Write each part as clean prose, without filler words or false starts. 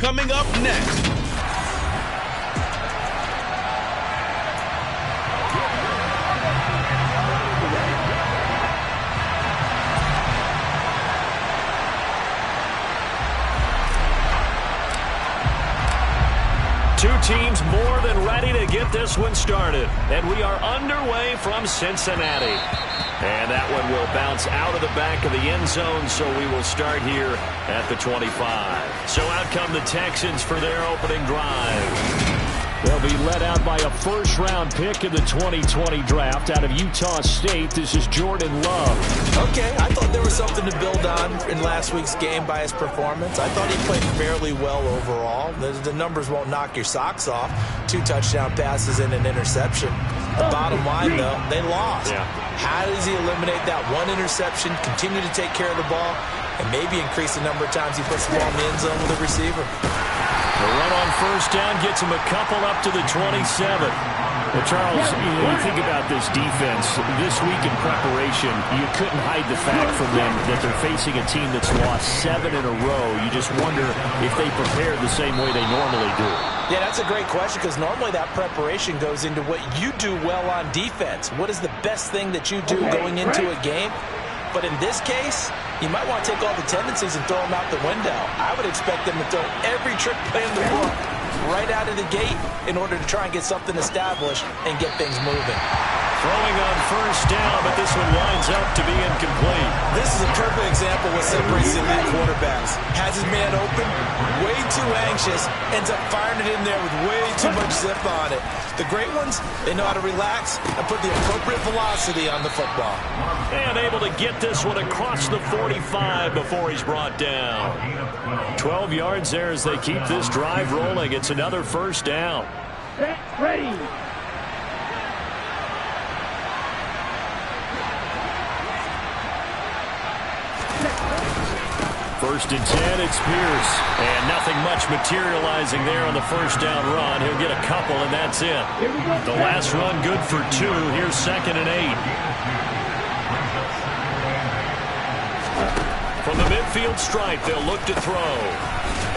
coming up next. Two teams more than ready to get this one started. And we are underway from Cincinnati. And that one will bounce out of the back of the end zone, so we will start here at the 25. So out come the Texans for their opening drive. They'll be led out by a first-round pick in the 2020 draft out of Utah State. This is Jordan Love. Okay, I thought there was something to build on in last week's game by his performance. I thought he played fairly well overall. The numbers won't knock your socks off. 2 touchdown passes and an interception. The bottom line, though, they lost. Yeah. How does he eliminate that one interception, continue to take care of the ball, and maybe increase the number of times he puts the ball in the end zone with a receiver? The run on first down gets him a couple up to the 27. Well, Charles, you think about this defense. This week in preparation, you couldn't hide the fact from them that they're facing a team that's lost 7 in a row. You just wonder if they prepared the same way they normally do. Yeah, that's a great question because normally that preparation goes into what you do well on defense. What is the best thing that you do going into a game? But in this case, you might want to take all the tendencies and throw them out the window. I would expect them to throw every trick play in the book right out of the gate in order to try and get something established and get things moving. Throwing on first down, but this one winds up to be incomplete. This is a perfect example of what separates the elite quarterbacks. Has his man open, way too anxious, ends up firing it in there with way too much zip on it. The great ones, they know how to relax and put the appropriate velocity on the football. And able to get this one across the 45 before he's brought down. 12 yards there as they keep this drive rolling. It's another first down. Ready. First and 10, it's Pierce. And nothing much materializing there on the first down run. He'll get a couple, and that's it. The last run good for 2. Here's 2nd and 8. From the midfield stripe, they'll look to throw.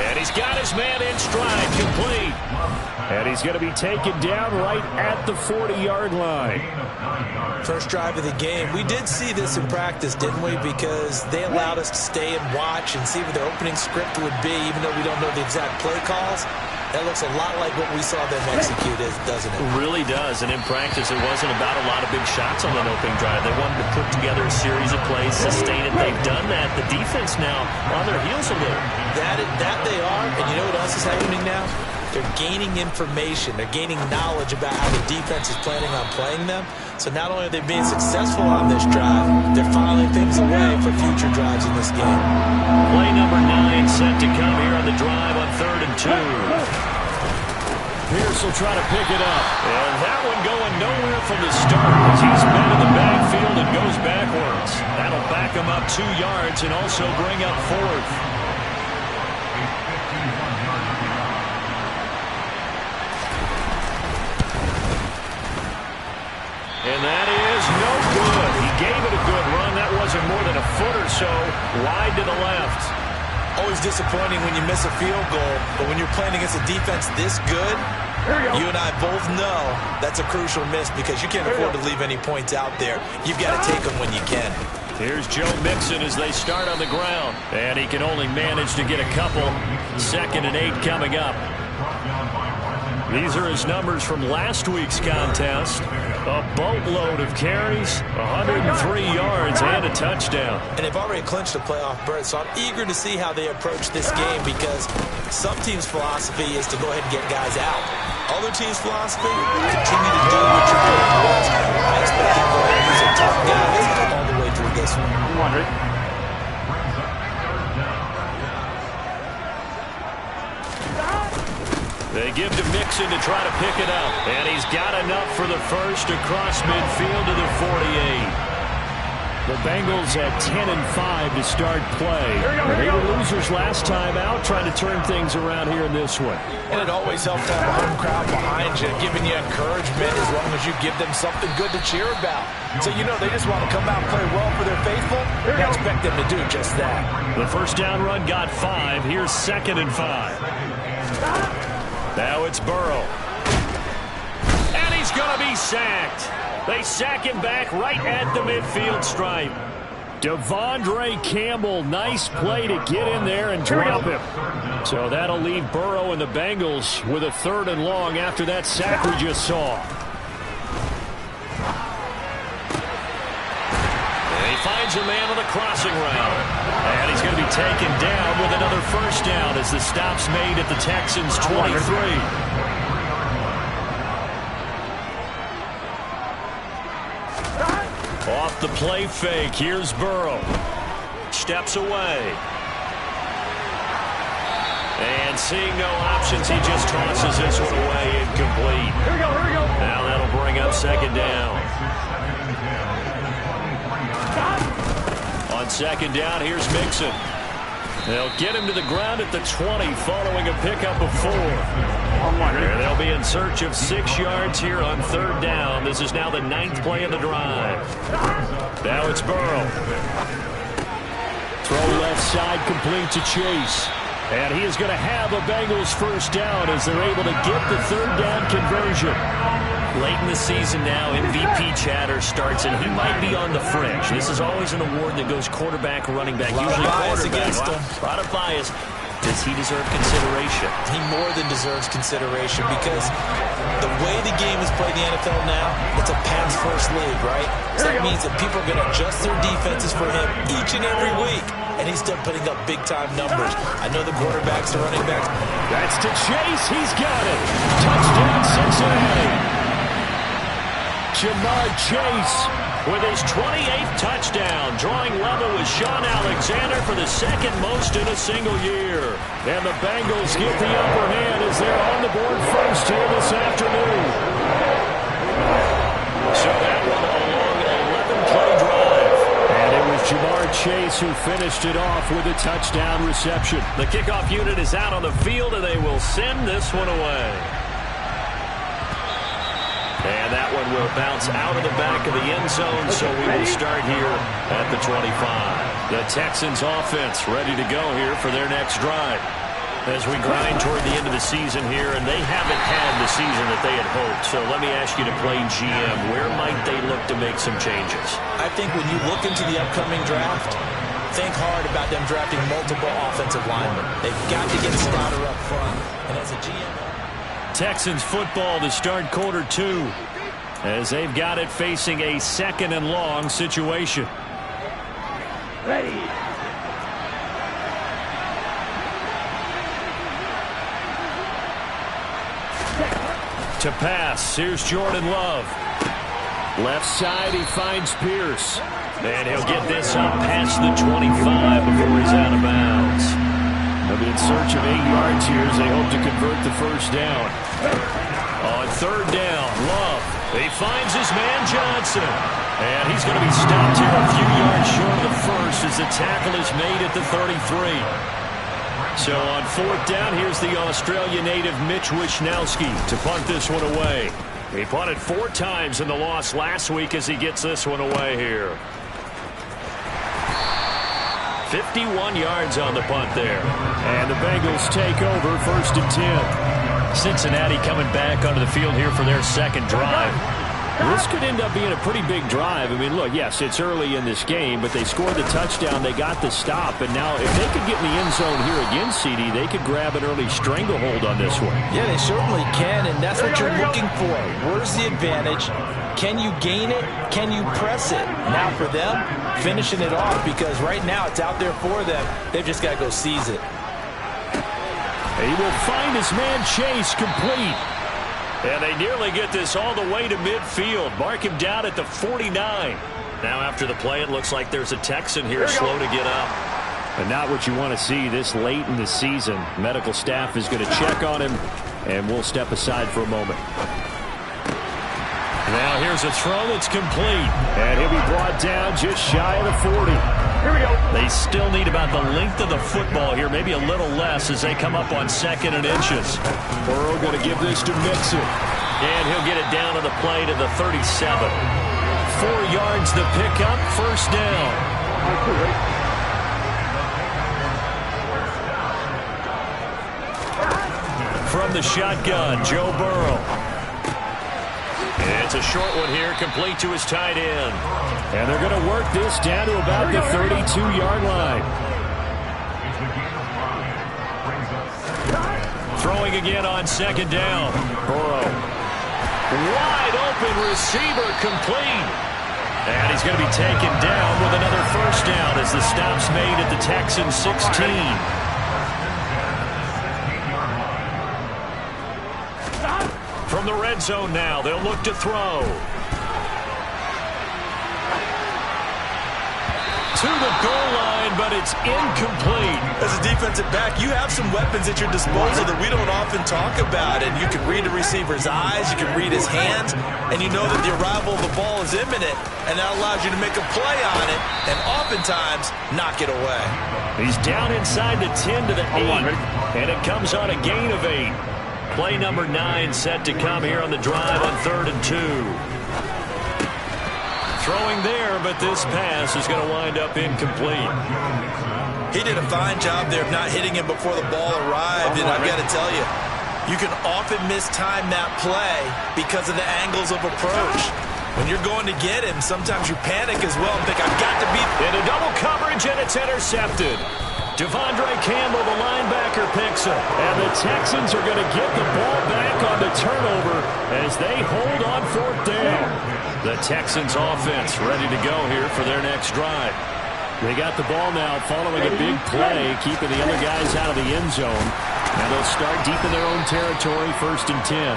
And he's got his man in stride, complete. And he's going to be taken down right at the 40-yard line. First drive of the game. We did see this in practice, didn't we? Because they allowed us to stay and watch and see what their opening script would be, even though we don't know the exact play calls. That looks a lot like what we saw them execute, doesn't it? It really does. And in practice, it wasn't about a lot of big shots on that opening drive. They wanted to put together a series of plays, sustain it. They've done that. The defense now on their heels a little. That they are. And you know what else is happening now? They're gaining information. They're gaining knowledge about how the defense is planning on playing them. So not only are they being successful on this drive, they're filing things away for future drives in this game. Play number 9 set to come here on the drive on 3rd and 2. Pierce will try to pick it up. And that one going nowhere from the start as he's met in the backfield and goes backwards. That'll back him up 2 yards and also bring up 4th. And that is no good. He gave it a good run. That wasn't more than a foot or so wide to the left. Always disappointing when you miss a field goal, but when you're playing against a defense this good, you and I both know that's a crucial miss because you can't afford to leave any points out there. You've got to take them when you can. Here's Joe Mixon as they start on the ground. And he can only manage to get a couple. 2nd and 8 coming up. These are his numbers from last week's contest. A boatload of carries, 103 yards, and a touchdown. And they've already clinched a playoff berth, so I'm eager to see how they approach this game because some teams' philosophy is to go ahead and get guys out. Other teams' philosophy, continue to do what you're doing best. I expect them to go ahead and use their top guys all the way through this one. 100. They give to Mixon to try to pick it up. And he's got enough for the first across midfield to the 48. The Bengals at 10-5 to start play. They were losers last time out, trying to turn things around here in this one. And it always helps to have a home crowd behind you, giving you encouragement as long as you give them something good to cheer about. So, you know, they just want to come out and play well for their faithful. I expect them to do just that. The first down run got 5. Here's 2nd and 5. Now it's Burrow. And he's going to be sacked. They sack him back right at the midfield stripe. Devondre Campbell, nice play to get in there and drop him. So that'll leave Burrow and the Bengals with a 3rd and long after that sack we just saw. And he finds a man on the crossing route. And he's going to be taken down with another first down as the stop's made at the Texans' 23. Off the play fake, here's Burrow. Steps away. And seeing no options, he just tosses this one away, incomplete. Here we go. Now that'll bring up 2nd down. On 2nd down, here's Mixon. They'll get him to the ground at the 20 following a pickup of 4. And they'll be in search of 6 yards here on 3rd down. This is now the 9th play of the drive. Now it's Burrow. Throw left side complete to Chase. And he is going to have a Bengals first down as they're able to get the 3rd down conversion. Late in the season now, MVP chatter starts, and he might be on the fringe. This is always an award that goes quarterback, running back, usually quarterback. A lot of bias. Does he deserve consideration? He more than deserves consideration because the way the game is played in the NFL now, it's a pass-first league, right? So that means that people are going to adjust their defenses for him each and every week, and he's still putting up big-time numbers. I know the quarterbacks, the running backs. That's to Chase. He's got it. Touchdown, Cincinnati. Jamar Chase with his 28th touchdown, drawing level with Sean Alexander for the 2nd most in a single year. And the Bengals get the upper hand as they're on the board first here this afternoon. So that one a long 11-play drive. And it was Jamar Chase who finished it off with a touchdown reception. The kickoff unit is out on the field, and they will send this one away. And that one will bounce out of the back of the end zone, so we will start here at the 25. The Texans offense ready to go here for their next drive. As we grind toward the end of the season here, and they haven't had the season that they had hoped. So let me ask you to play GM. Where might they look to make some changes? I think when you look into the upcoming draft, think hard about them drafting multiple offensive linemen. They've got to get Stoddard up front. And as a GM... Texans football to start quarter 2 as they've got it facing a 2nd and long situation. Ready. To pass, here's Jordan Love. Left side, he finds Pierce. And he'll get this up past the 25 before he's out of bounds. They'll be in search of 8 yards here as they hope to convert the first down. On 3rd down, Love. He finds his man Johnson. And he's going to be stopped here a few yards short of the first as the tackle is made at the 33. So on 4th down, here's the Australia native Mitch Wishnowsky to punt this one away. He punted 4 times in the loss last week as he gets this one away here. 51 yards on the punt there. And the Bengals take over 1st and 10. Cincinnati coming back onto the field here for their 2nd drive. This could end up being a pretty big drive. I mean, look, yes, it's early in this game, but they scored the touchdown, they got the stop, and now if they could get in the end zone here again, CD, they could grab an early stranglehold on this one. Yeah, they certainly can, and that's what you're looking for. Where's the advantage? Can you gain it? Can you press it? Now for them, finishing it off, because right now it's out there for them. They've just got to go seize it. He will find his man Chase complete. And they nearly get this all the way to midfield. Mark him down at the 49. Now after the play, it looks like there's a Texan here slow to get up. And not what you want to see this late in the season. Medical staff is going to check on him, and we'll step aside for a moment. Now here's a throw that's complete. And he'll be brought down just shy of the 40. Here we go. They still need about the length of the football here, maybe a little less as they come up on 2nd and inches. Burrow going to give this to Mixon. And he'll get it down to the play to the 37. 4 yards the pickup, first down. From the shotgun, Joe Burrow. It's a short one here, complete to his tight end. And they're going to work this down to about the 32-yard line. Throwing again on 2nd down. Burrow. Wide open receiver, complete. And he's going to be taken down with another first down as the stop's made at the Texans 16. From the red zone now, they'll look to throw. To the goal line, but it's incomplete. As a defensive back, you have some weapons at your disposal that we don't often talk about. And you can read the receiver's eyes, you can read his hands, and you know that the arrival of the ball is imminent, and that allows you to make a play on it and oftentimes knock it away. He's down inside the 10 to the 8, and it comes on a gain of 8. Play number 9 set to come here on the drive on 3rd and 2. Throwing there, but this pass is going to wind up incomplete. He did a fine job there of not hitting him before the ball arrived, and I've got to tell you, you can often mistime that play because of the angles of approach. When you're going to get him, sometimes you panic as well and think, I've got to beat him. In a double coverage, and it's intercepted. Devondre Campbell, the linebacker, picks it. And the Texans are going to get the ball back on the turnover as they hold on 4th down. The Texans offense ready to go here for their next drive. They got the ball now following a big play, keeping the other guys out of the end zone. And they'll start deep in their own territory, 1st and 10.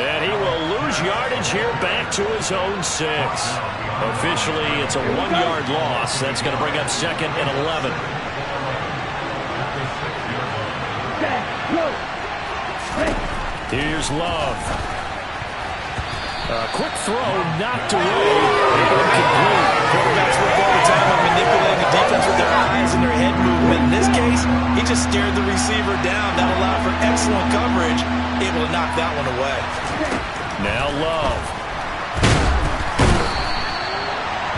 And he will lose yardage here back to his own 6. Officially, it's a 1-yard loss. That's going to bring up 2nd and 11. Here's Love. A quick throw, knocked away. Incomplete. Quarterbacks work all the time on manipulating the defense with their eyes and their head movement. In this case, he just stared the receiver down. That allowed for excellent coverage, able to knock that one away. Now Love.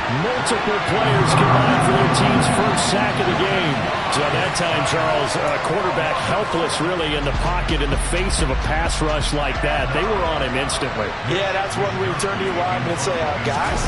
Multiple players combined for their team's first sack of the game. So that time, Charles, quarterback helpless really in the pocket in the face of a pass rush like that. They were on him instantly. Yeah, that's when we turn to your lineman and say, guys,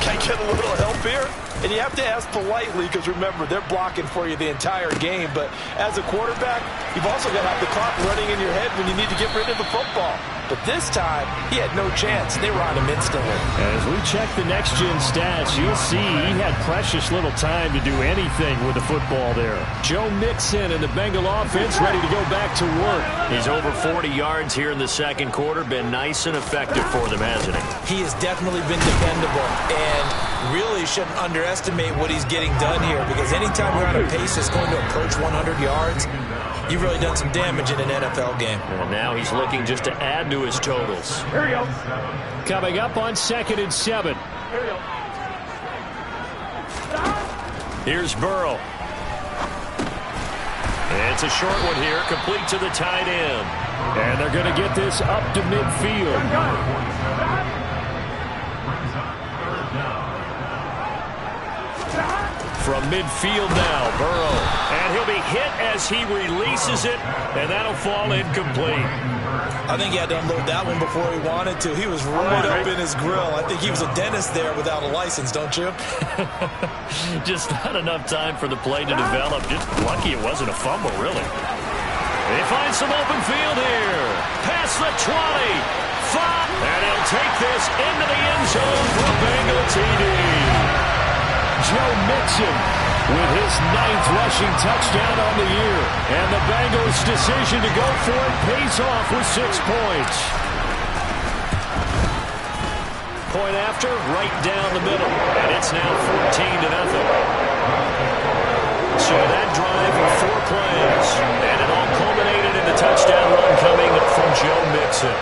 can I get a little help here? And you have to ask politely because, remember, they're blocking for you the entire game. But as a quarterback, you've also got to have the clock running in your head when you need to get rid of the football. But this time, he had no chance. They were on him instantly. As we check the next-gen stats, you'll see he had precious little time to do anything with the football there. Joe Mixon and the Bengal offense ready to go back to work. He's over 40 yards here in the 2nd quarter. Been nice and effective for them, hasn't he? He has definitely been dependable and really shouldn't underestimate what he's getting done here because anytime you're on a pace that's going to approach 100 yards, you've really done some damage in an NFL game. And now he's looking just to add to his totals. Here we go. Coming up on 2nd and 7. Here we go. Here's Burrow. It's a short one here, complete to the tight end. And they're going to get this up to midfield. From midfield now, Burrow. And he'll be hit as he releases it, and that'll fall incomplete. I think he had to unload that one before he wanted to. He was right up in his grill. I think he was a dentist there without a license, don't you? Just not enough time for the play to develop. Just lucky it wasn't a fumble, really. They find some open field here. Past the 20. 5. And he'll take this into the end zone for a Bengal TD. Joe Mixon with his 9th rushing touchdown on the year. And the Bengals' decision to go for it pays off with 6 points. Point after, right down the middle. And it's now 14-0. So that drive of 4 plays. And it all culminated in the touchdown run coming from Joe Mixon.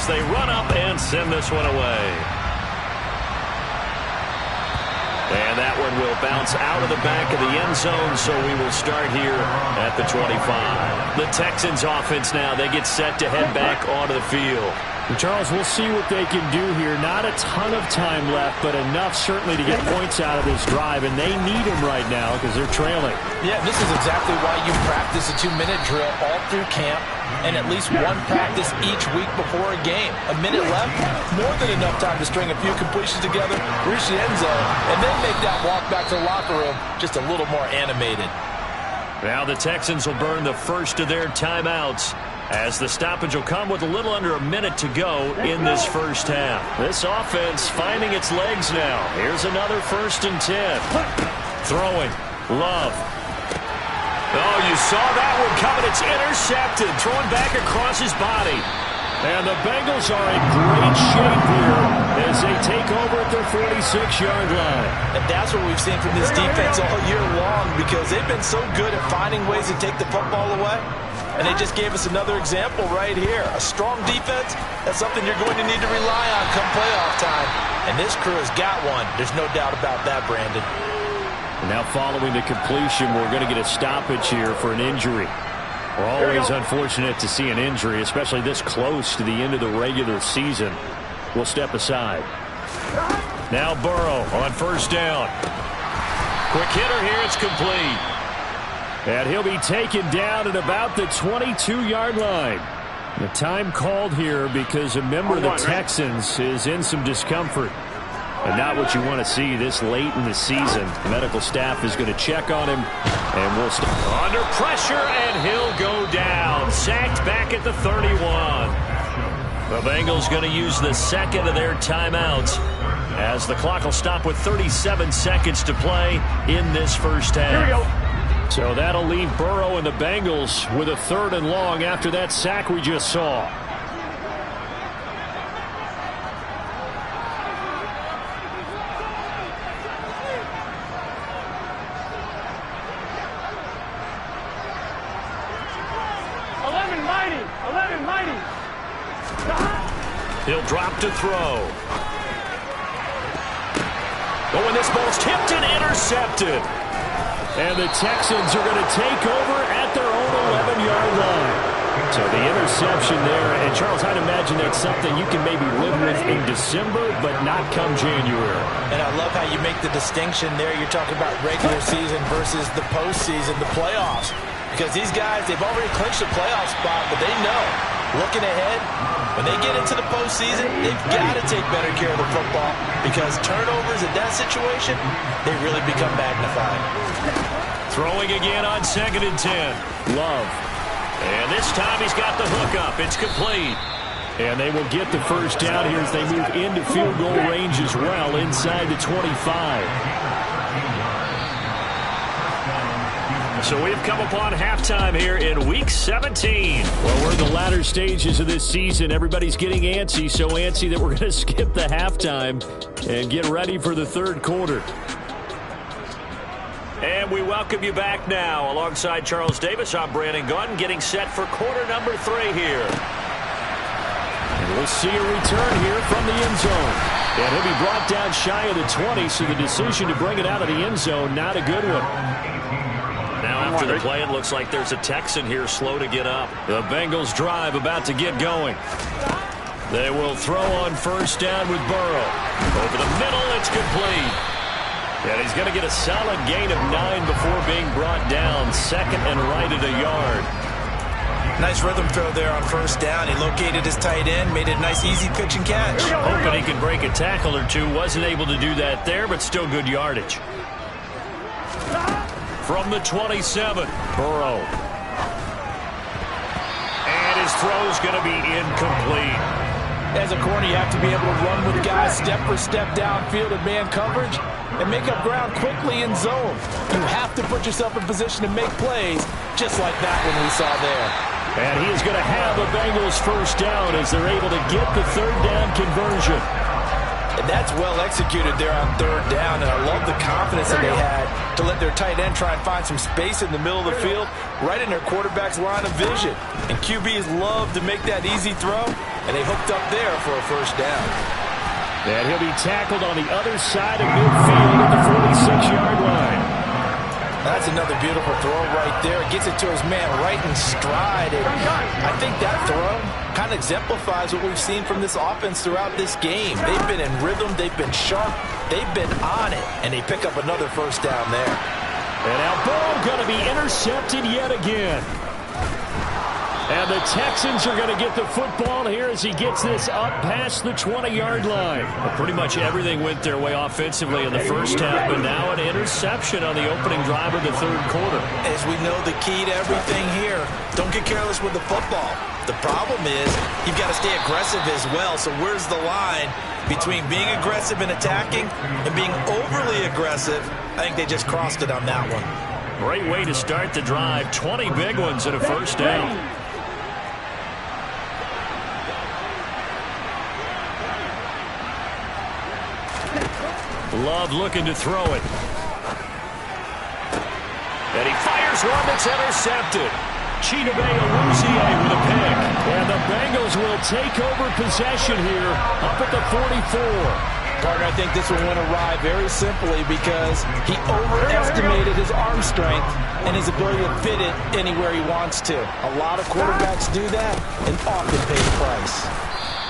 as they run up and send this one away. And that one will bounce out of the back of the end zone, so we will start here at the 25. The Texans offense now, they get set to head back onto the field. And Charles, we'll see what they can do here. Not a ton of time left, but enough certainly to get points out of this drive, and they need them right now because they're trailing. Yeah, this is exactly why you practice a 2-minute drill all through camp and at least one practice each week before a game. A minute left, more than enough time to string a few completions together, reach the end zone, and then make that walk back to the locker room just a little more animated. Now the Texans will burn the first of their timeouts, as the stoppage will come with a little under a minute to go in this first half. This offense finding its legs now. Here's another 1st and 10. Throwing. Love. Oh, you saw that one coming. It's intercepted. Throwing back across his body. And the Bengals are in great shape here as they take over at their 46-yard line. And that's what we've seen from this defense all year long, because they've been so good at finding ways to take the football away. And they just gave us another example right here. A strong defense, that's something you're going to need to rely on come playoff time. And this crew has got one. There's no doubt about that, Brandon. And now following the completion, we're going to get a stoppage here for an injury. We're always unfortunate to see an injury, especially this close to the end of the regular season. We'll step aside. Now Burrow on 1st down. Quick hitter here, it's complete. And he'll be taken down at about the 22-yard line. The time called here because a member of the Texans is in some discomfort. And not what you want to see this late in the season. The medical staff is going to check on him, and we'll stop. Under pressure, and he'll go down. Sacked back at the 31. The Bengals going to use the second of their timeouts, as the clock will stop with 37 seconds to play in this first half. Here we go. So that'll leave Burrow and the Bengals with a 3rd and long after that sack we just saw. He'll drop to throw. Oh, and this ball's tipped and intercepted. And the Texans are going to take over at their own 11-yard line. So the interception there, and Charles, I'd imagine that's something you can maybe live with in December, but not come January. And I love how you make the distinction there. You're talking about regular season versus the postseason, the playoffs. Because these guys, they've already clinched a playoff spot, but they know, looking ahead, when they get into the postseason, they've got to take better care of the football, because turnovers in that situation, they really become magnified. Throwing again on 2nd and 10. Love. And this time he's got the hook up. It's complete. And they will get the first down here as they move into field goal range as well, inside the 25. So we've come upon halftime here in Week 17. Well, we're in the latter stages of this season. Everybody's getting antsy, so antsy that we're going to skip the halftime and get ready for the 3rd quarter. And we welcome you back now. Alongside Charles Davis, I'm Brandon Gunn, getting set for quarter number 3 here. And we'll see a return here from the end zone. And he'll be brought down shy of the 20, so the decision to bring it out of the end zone, not a good one. Now after the play, it looks like there's a Texan here slow to get up. The Bengals drive about to get going. They will throw on 1st down with Burrow. Over the middle, it's complete. And he's going to get a solid gain of 9 before being brought down. 2nd and right at a yard. Nice rhythm throw there on 1st down. He located his tight end, made it a nice easy pitch and catch. Hoping he could break a tackle or two. Wasn't able to do that there, but still good yardage. From the 27, Burrow. And his throw's going to be incomplete. As a corner, you have to be able to run with guys step for step downfield in man coverage and make up ground quickly in zone. You have to put yourself in position to make plays, just like that one we saw there. And he is going to have a Bengals 1st down as they're able to get the 3rd down conversion. And that's well executed there on 3rd down, and I love the confidence that they had to let their tight end try and find some space in the middle of the field, right in their quarterback's line of vision. And QBs love to make that easy throw, and they hooked up there for a first down. And he'll be tackled on the other side of midfield at the 46-yard line. That's another beautiful throw right there. It gets it to his man right in stride. And I think that throw kind of exemplifies what we've seen from this offense throughout this game. They've been in rhythm. They've been sharp. They've been on it. And they pick up another first down there. And now Burrow going to be intercepted yet again. And the Texans are going to get the football here as he gets this up past the 20-yard line. Well, pretty much everything went their way offensively in the first half, but now an interception on the opening drive of the third quarter. As we know, the key to everything here, don't get careless with the football. The problem is you've got to stay aggressive as well. So where's the line between being aggressive and attacking and being overly aggressive? I think they just crossed it on that one. Great way to start the drive. 20 big ones and a first down. Love looking to throw it. And he fires one that's intercepted. Chidobe Awuzie with a pick. And the Bengals will take over possession here up at the 44. Partner, I think this one went awry very simply because he overestimated his arm strength and his ability to fit it anywhere he wants to. A lot of quarterbacks do that and often pay the price.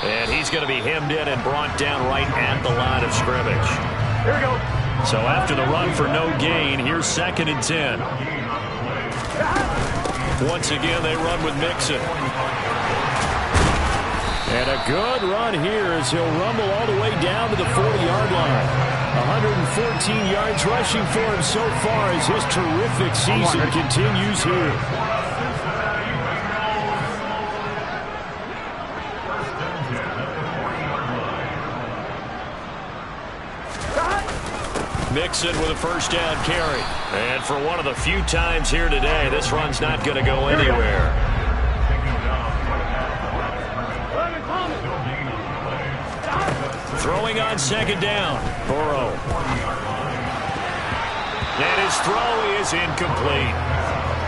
And he's going to be hemmed in and brought down right at the line of scrimmage. Here we go. So after the run for no gain, here's 2nd and 10. Once again, they run with Mixon. And a good run here as he'll rumble all the way down to the 40-yard line. 114 yards rushing for him so far as his terrific season continues here. Mixon with a first down carry. And for one of the few times here today, this run's not going to go anywhere. Throwing on 2nd down. Burrow. And his throw is incomplete.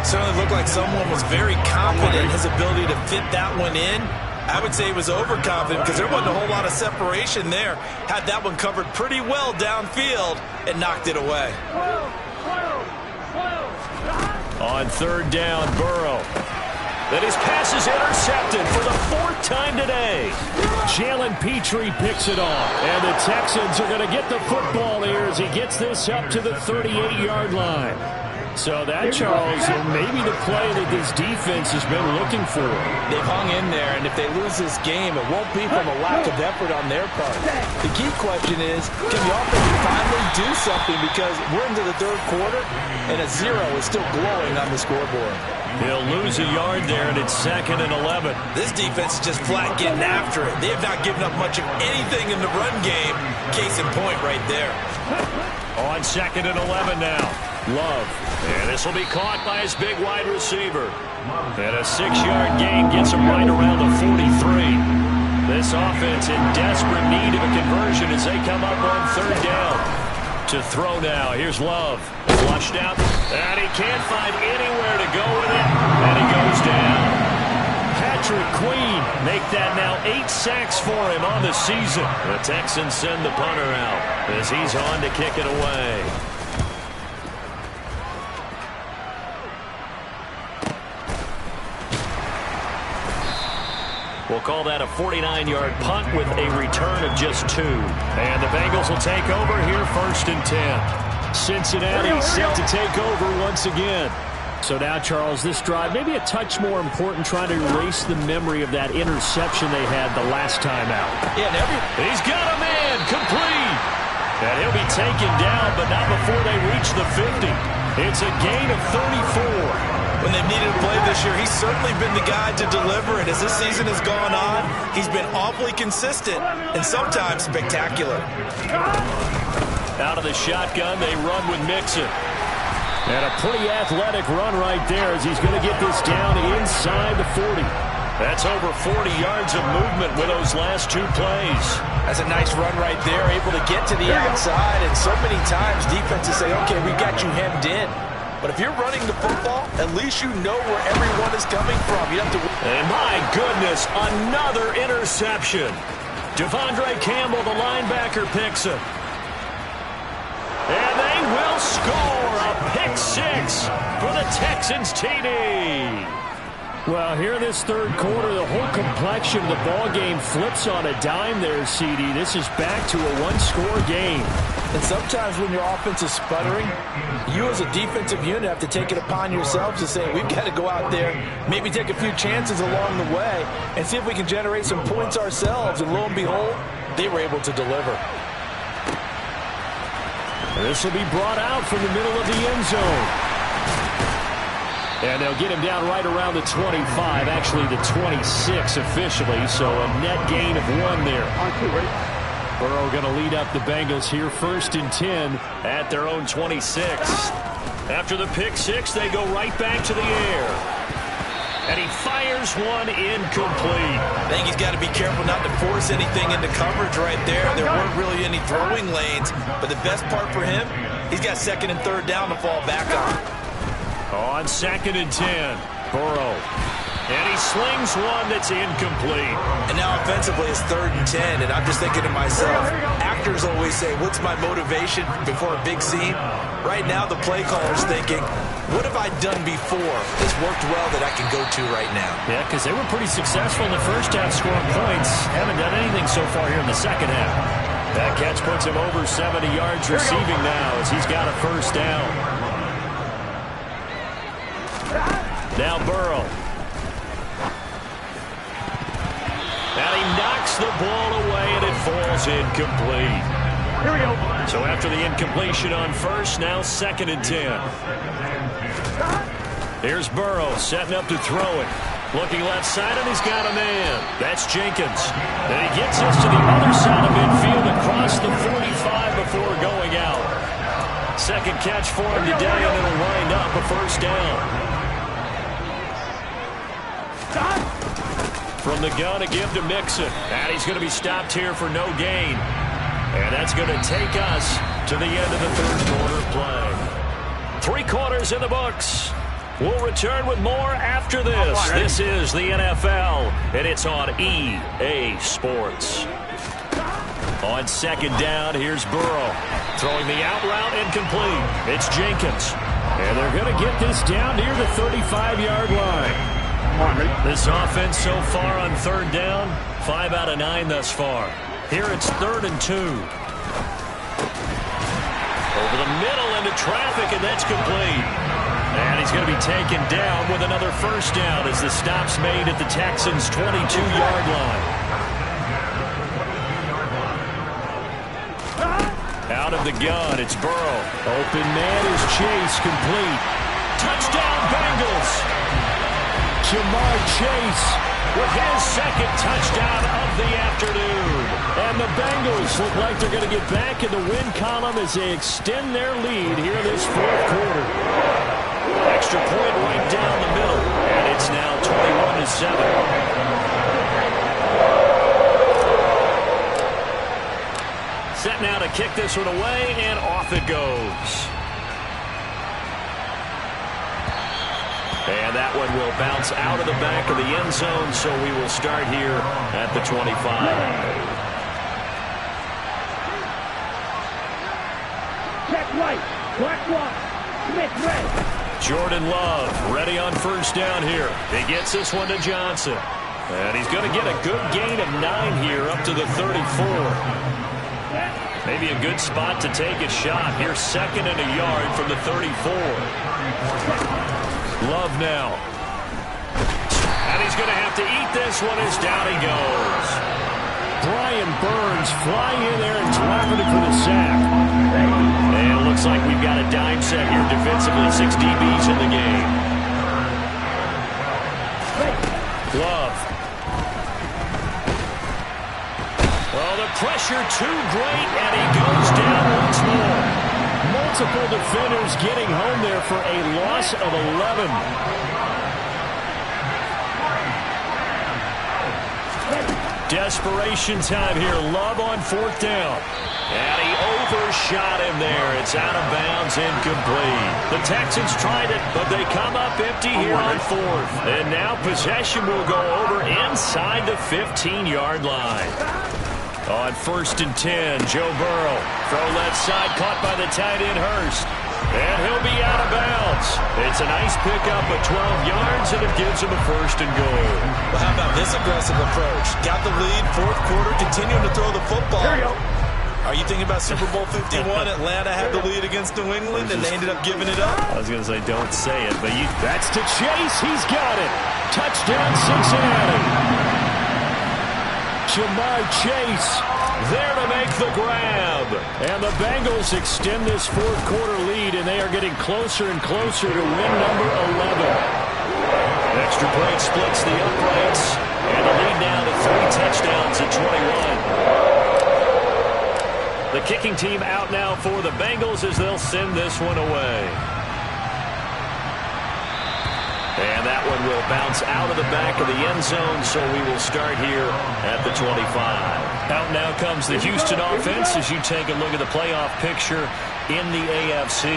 Certainly looked like someone was very confident in his ability to fit that one in. I would say he was overconfident because there wasn't a whole lot of separation there. Had that one covered pretty well downfield and knocked it away. On 3rd down, Burrow. Then his pass is intercepted for the 4th time today. Jalen Petrie picks it off. And the Texans are going to get the football here as he gets this up to the 38-yard line. So that, Charles, may be the play that this defense has been looking for. They've hung in there, and if they lose this game, it won't be from a lack of effort on their part. The key question is, can the offense finally do something, because we're into the 3rd quarter, and a 0 is still glowing on the scoreboard. He'll lose a yard there, and it's 2nd and 11. This defense is just flat getting after it. They have not given up much of anything in the run game. Case in point right there. On 2nd and 11 now. Love. And this will be caught by his big wide receiver. And a 6-yard gain gets him right around the 43. This offense in desperate need of a conversion as they come up on 3rd down. To throw now. Here's Love. Flushed out. And he can't find anywhere to go with it. And he goes down. Patrick Queen make that now 8 sacks for him on the season. The Texans send the punter out as he's on to kick it away. We'll call that a 49-yard punt with a return of just 2. And the Bengals will take over here 1st and 10. Cincinnati set to take over once again. So now, Charles, this drive maybe a touch more important, trying to erase the memory of that interception they had the last time out. Yeah, he's got a man complete. And he'll be taken down, but not before they reach the 50. It's a gain of 34. When they've needed a play this year, he's certainly been the guy to deliver it. As this season has gone on, he's been awfully consistent and sometimes spectacular. Out of the shotgun, they run with Mixon. And a pretty athletic run right there as he's going to get this down inside the 40. That's over 40 yards of movement with those last 2 plays. That's a nice run right there, able to get to the outside. And so many times defenses say, okay, we've got you hemmed in. But if you're running the football, at least you know where everyone is coming from. You have to. And my goodness, another interception. Devondre Campbell, the linebacker, picks it. And they will score a pick 6 for the Texans TD. Well, here this third quarter, the whole complexion of the ball game flips on a dime there, CD. This is back to a one-score game. And sometimes when your offense is sputtering, you as a defensive unit have to take it upon yourselves to say, we've got to go out there, maybe take a few chances along the way, and see if we can generate some points ourselves. And lo and behold, they were able to deliver. This will be brought out from the middle of the end zone. And they'll get him down right around the 25, actually the 26 officially, so a net gain of 1 there. Burrow going to lead up the Bengals here, 1st and 10 at their own 26. After the pick 6, they go right back to the air. And he fires one incomplete. I think he's got to be careful not to force anything into coverage right there. There weren't really any throwing lanes, but the best part for him, he's got 2nd and 3rd down to fall back on. On 2nd and 10, Burrow. And he slings one that's incomplete. And now offensively it's 3rd and 10, and I'm just thinking to myself, actors always say, what's my motivation before a big scene? Right now the play caller's thinking, what have I done before? This worked well that I can go to right now. Yeah, because they were pretty successful in the first half scoring points. Haven't done anything so far here in the second half. That catch puts him over 70 yards receiving now as he's got a 1st down. Now Burrow. And he knocks the ball away, and it falls incomplete. Here we go. So after the incompletion on 1st, now 2nd and 10. Here's Burrow setting up to throw it. Looking left side, and he's got a man. That's Jenkins. And he gets us to the other side of midfield across the 45 before going out. 2nd catch for him today, and it'll wind up a 1st down. From the gun, a give to Mixon. And he's going to be stopped here for no gain. And that's going to take us to the end of the 3rd quarter play. 3 quarters in the books. We'll return with more after this. This is the NFL, and it's on EA Sports. On 2nd down, here's Burrow. Throwing the out route incomplete. It's Jenkins. And they're going to get this down near the 35-yard line. This offense so far on 3rd down, 5 out of 9 thus far. Here it's 3rd and 2. Over the middle into traffic, and that's complete. And he's going to be taken down with another 1st down as the stop's made at the Texans' 22-yard line. Out of the gun, it's Burrow. Open man is Chase, complete. Touchdown, Bengals! Jamar Chase with his 2nd touchdown of the afternoon. And the Bengals look like they're going to get back in the win column as they extend their lead here this 4th quarter. Extra point right down the middle, and it's now 21-7. Set now to kick this one away, and off it goes. And that one will bounce out of the back of the end zone, so we will start here at the 25. Check right. Black one. Smith red. Jordan Love ready on 1st down here. He gets this one to Johnson. And he's going to get a good gain of 9 here up to the 34. Maybe a good spot to take a shot. Here's 2nd and a yard from the 34. Love now. And he's going to have to eat this one as down he goes. Brian Burns flying in there and driving it for the sack. And it looks like we've got a dime set here defensively. 6 DBs in the game. Love. Well, the pressure too great, and he goes down once more. Multiple defenders getting home there for a loss of 11. Desperation time here. Love on 4th down. And he overshot him there. It's out of bounds, incomplete. The Texans tried it, but they come up empty here on 4th. And now possession will go over inside the 15-yard line. On 1st and 10, Joe Burrow. Throw left side, caught by the tight end Hurst. And he'll be out of bounds. It's a nice pickup of 12 yards, and it gives him a 1st and goal. Well, how about this aggressive approach? Got the lead, 4th quarter, continuing to throw the football. Here you go. Are you thinking about Super Bowl 51? Atlanta had the lead against New England, and they ended up giving it up? I was going to say, don't say it, but that's to Chase. He's got it. Touchdown, Cincinnati. Jamar Chase there to make the grab. And the Bengals extend this 4th quarter lead, and they are getting closer and closer to win number 11. Extra point splits the uprights, and the lead now to 3 touchdowns at 21. The kicking team out now for the Bengals as they'll send this one away. And that one will bounce out of the back of the end zone, so we will start here at the 25. Out now comes the Houston offense as you take a look at the playoff picture in the AFC.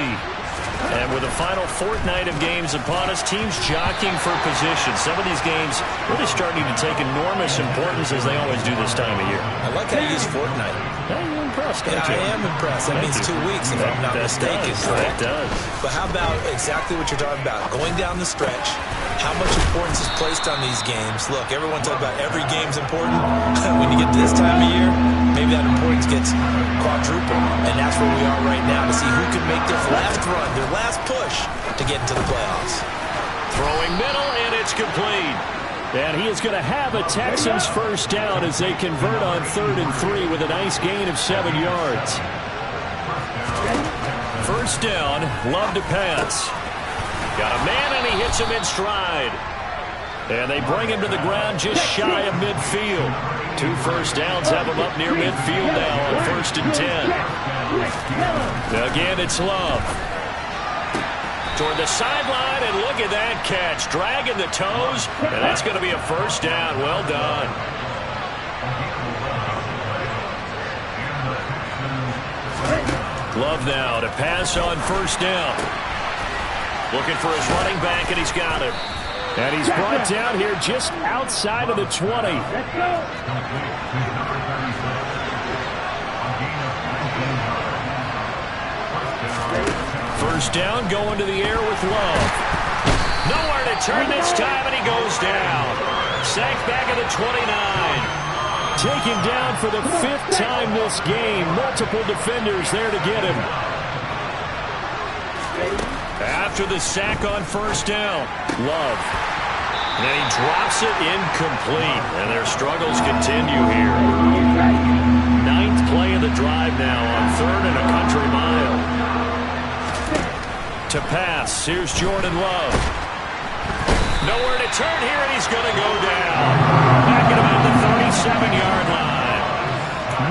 And with the final fortnight of games upon us, teams jockeying for position. Some of these games really starting to take enormous importance as they always do this time of year. I like how you use fortnight. Hey, you're impressed, don't Yeah, you? I am impressed. That means 2 weeks, if I'm not mistaken. That does. But how about exactly what you're talking about? Going down the stretch, how much importance is placed on these games? Look, everyone talks about every game's important. When you get to this time of year, maybe that importance gets quadrupled. And that's where we are right now to see who can make their last run, their last push to get into the playoffs. Throwing middle, and it's complete. And he is going to have a Texans 1st down as they convert on 3rd and 3 with a nice gain of 7 yards. 1st down, Love to pass. Got a man, and he hits him in stride. And they bring him to the ground just shy of midfield. 2 first downs have him up near midfield now on 1st and 10. Again, it's Love. Toward the sideline, and look at that catch. Dragging the toes, and that's going to be a 1st down. Well done. Love now to pass on 1st down. Looking for his running back, and he's got him. And he's brought down here just outside of the 20. Let's go. 1st down, going to the air with Love. Nowhere to turn this time, and he goes down. Sacked back at the 29. Taken down for the 5th time this game. Multiple defenders there to get him. After the sack on 1st down, Love. And then he drops it incomplete. And their struggles continue here. 9th play of the drive now on 3rd and a country mile. To pass, here's Jordan Love. Nowhere to turn here, and he's going to go down. Back at about the 37-yard line.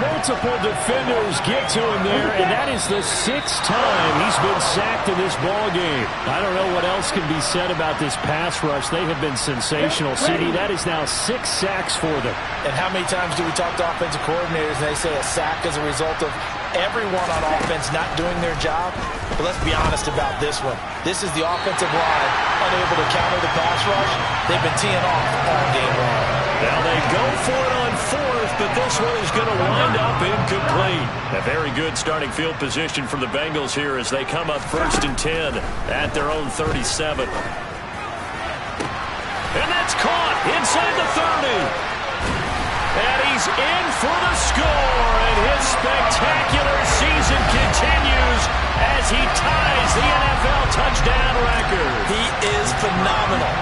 Multiple defenders get to him there, and that is the 6th time he's been sacked in this ball game. I don't know what else can be said about this pass rush. They have been sensational. CD, that is now 6 sacks for them. And how many times do we talk to offensive coordinators and they say a sack is a result of everyone on offense not doing their job? But let's be honest about this one. This is the offensive line unable to counter the pass rush. They've been teeing off all game long. Now they go for it on 4th, but this one is going to wind up incomplete. A very good starting field position for the Bengals here as they come up 1st and 10 at their own 37. And that's caught inside the 30. And he's in for the score, and his spectacular season continues as he ties the NFL touchdown record. He is phenomenal.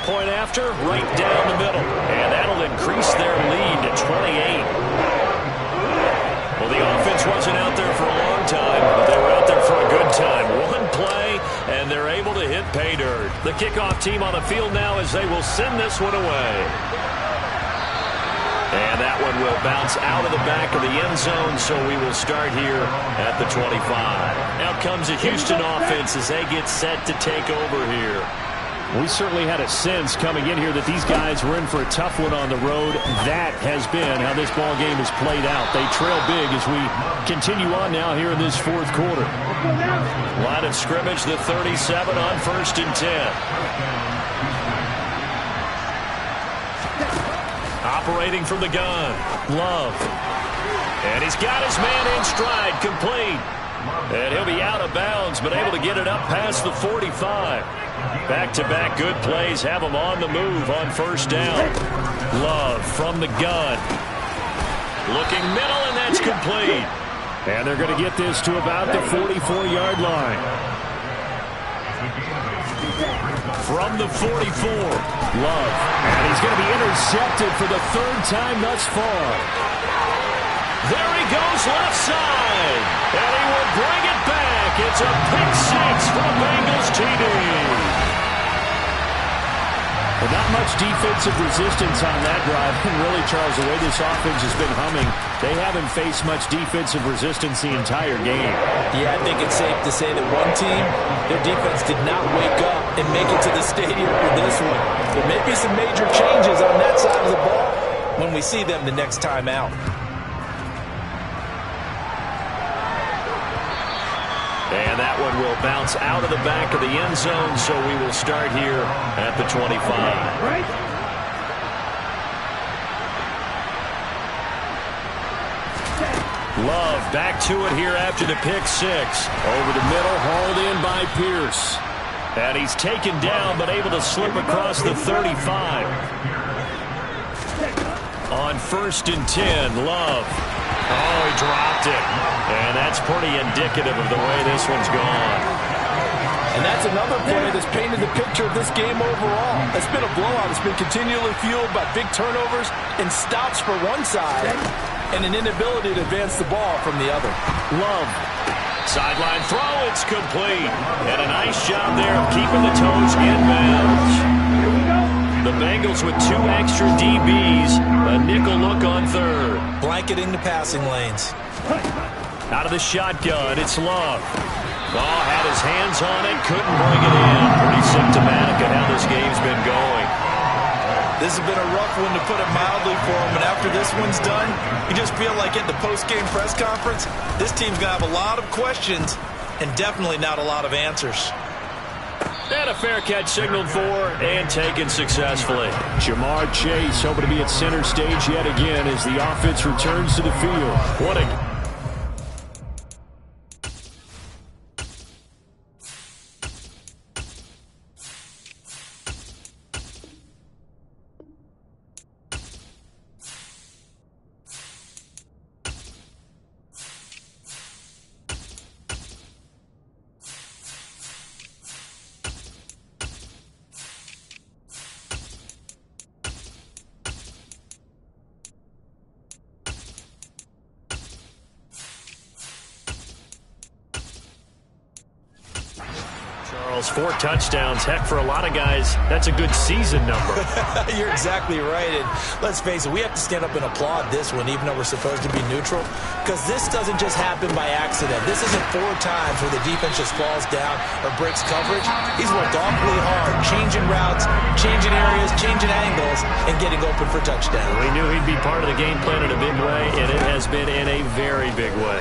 Point after, right down the middle. And that'll increase their lead to 28. Well, the offense wasn't out there for a long time, but they were out there for a good time. One play, and they're able to hit pay dirt. The kickoff team on the field now as they will send this one away. And that one will bounce out of the back of the end zone, so we will start here at the 25. Out comes the Houston offense as they get set to take over here. We certainly had a sense coming in here that these guys were in for a tough one on the road. That has been how this ball game has played out. They trail big as we continue on now here in this fourth quarter. Line of scrimmage, the 37 on 1st and 10. Operating from the gun, Love. And he's got his man in stride, complete. And he'll be out of bounds, but able to get it up past the 45. Back-to-back good plays have him on the move on 1st down. Love from the gun. Looking middle, and that's complete. And they're going to get this to about the 44-yard line. From the 44, Love. And he's going to be intercepted for the 3rd time thus far. There he goes left side. And he will bring it back. It's a pick six from Bengals TD. Well, not much defensive resistance on that drive. And really, Charles, the way this offense has been humming, they haven't faced much defensive resistance the entire game. Yeah, I think it's safe to say that one team, their defense did not wake up and make it to the stadium for this one. There may be some major changes on that side of the ball when we see them the next time out. And that one will bounce out of the back of the end zone, so we will start here at the 25. Love back to it here after the pick six. Over the middle, hauled in by Pierce. And he's taken down, but able to slip across the 35. On 1st and 10, Love. Oh, he dropped it. And that's pretty indicative of the way this one's gone. And that's another play that's painted the picture of this game overall. It's been a blowout. It's been continually fueled by big turnovers and stops for one side and an inability to advance the ball from the other. Love. Sideline throw, it's complete. And a nice job there of keeping the toes in bounds. The Bengals with 2 extra DBs. A nickel look on 3rd. Blanketing the passing lanes. Out of the shotgun, it's Love. Oh, had his hands on it, couldn't bring it in. Pretty symptomatic of how this game's been going. This has been a rough one, to put it mildly, for him. And after this one's done, you just feel like at the post-game press conference, this team's going to have a lot of questions and definitely not a lot of answers. And a fair catch signaled for and taken successfully. Jamar Chase hoping to be at center stage yet again as the offense returns to the field. What a... Charles, 4 touchdowns. Heck, for a lot of guys, that's a good season number. You're exactly right. And let's face it, we have to stand up and applaud this one, even though we're supposed to be neutral, because this doesn't just happen by accident. This isn't 4 times where the defense just falls down or breaks coverage. He's worked awfully hard, changing routes, changing areas, changing angles, and getting open for touchdowns. We knew he'd be part of the game plan in a big way, and it has been in a very big way.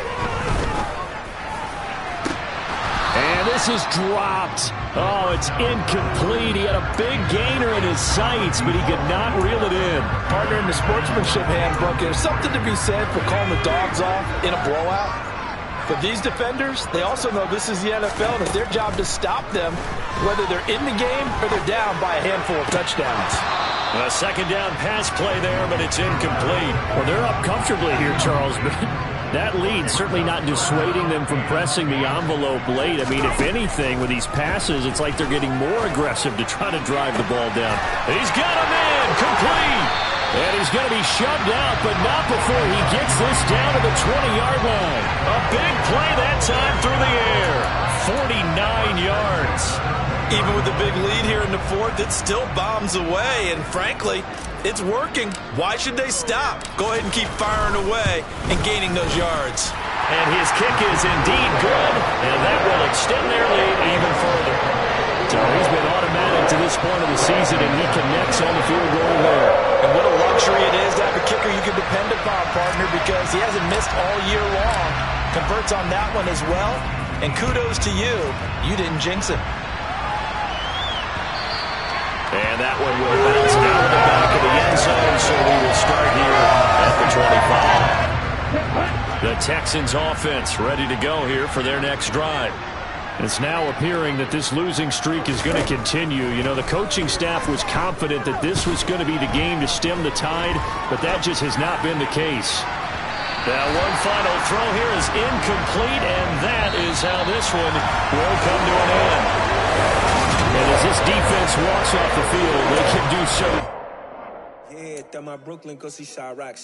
And this is dropped. Oh, it's incomplete. He had a big gainer in his sights, but he could not reel it in. Partner, in the sportsmanship handbook, there's something to be said for calling the dogs off in a blowout. But these defenders, they also know this is the NFL, and it's their job to stop them, whether they're in the game or they're down by a handful of touchdowns. A second down pass play there, but it's incomplete. Well, they're up comfortably here, Charles, but that lead certainly not dissuading them from pressing the envelope late. I mean, if anything, with these passes, it's like they're getting more aggressive to try to drive the ball down. He's got a man, complete. And he's going to be shoved out, but not before he gets this down to the 20-yard line. A big play that time through the air. 49 yards. Even with the big lead here in the 4th, it still bombs away, and frankly, it's working. Why should they stop? Go ahead and keep firing away and gaining those yards. And his kick is indeed good, and that will extend their lead even further. So he's been automatic to this point of the season, and he connects on the field goal there. And what a luxury it is to have a kicker you can depend upon, partner, because he hasn't missed all year long. Converts on that one as well. And kudos to you. You didn't jinx him. And that one will bounce out of the back of the end zone, so we will start here at the 25. The Texans offense ready to go here for their next drive. It's now appearing that this losing streak is going to continue. You know, the coaching staff was confident that this was going to be the game to stem the tide, but that just has not been the case. Now one final throw here is incomplete, and that is how this one will come to an end. And as this defense walks off the field, they can do so. Yeah, that my Brooklyn, go see Chirac.